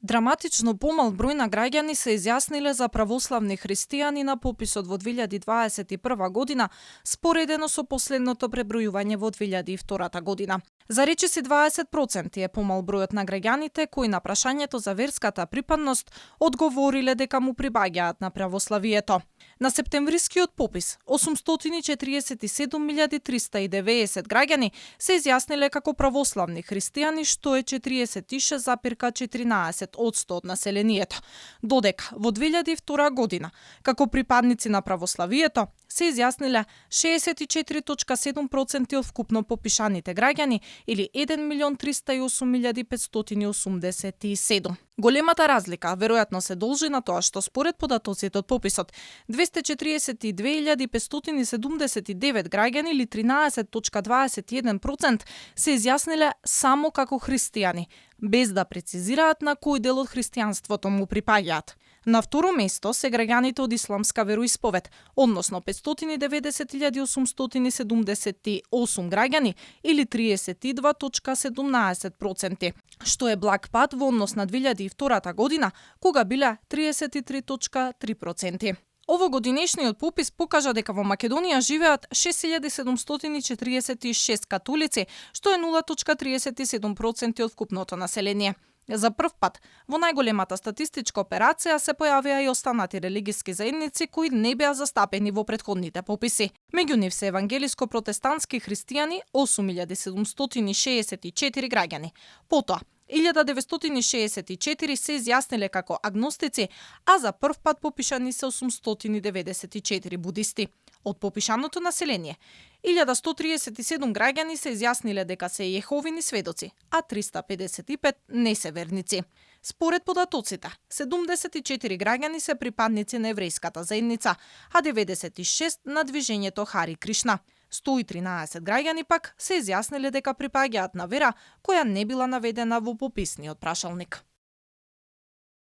Драматично помал број на граѓани се изјасниле за православни христијани на пописот во 2021 година, споредено со последното пребројување во 2002 година. За речиси 20% е помал бројот на граѓаните кои на прашањето за верската припадност одговориле дека му прибаѓаат на православието. На септемврискиот попис 847.390 граѓани се изјасниле како православни христијани, што е 46,14% од населението, додека во 2002 година, како припадници на православието, се изјасниле 64,7% од вкупно попишаните граѓани или 1.308.587. Големата разлика веројатно се должи на тоа што според податоците од пописот 242.579 граѓани или 13,21% се изјасниле само како христијани, без да прецизираат на кој дел од христијанството му припаѓаат. На второ место се граѓаните од исламска вероисповед, односно 590.878 граѓани или 32,17%, што е благ пат во однос на 2002 година, кога биле 33,3%. Овогодинешниот попис покажа дека во Македонија живеат 6746 католици, што е 0,37% од вкупното население. За прв пат, во најголемата статистичка операција се појавија и останати религиски заедници кои не беа застапени во претходните пописи. Меѓу нив се евангелиско-протестантски христијани 8764 граѓани. Потоа 1964 се изјасниле како агностици, а за прв пат попишани се 894 будисти. Од попишаното население, 1137 граѓани се изјасниле дека се Јеховини сведоци, а 355 не се верници. Според податоците, 74 граѓани се припадници на еврејската заедница, а 96 на движењето Хари Кришна. 113 граѓани пак се изјасниле дека припаѓаат на вера која не била наведена во пописниот прашалник.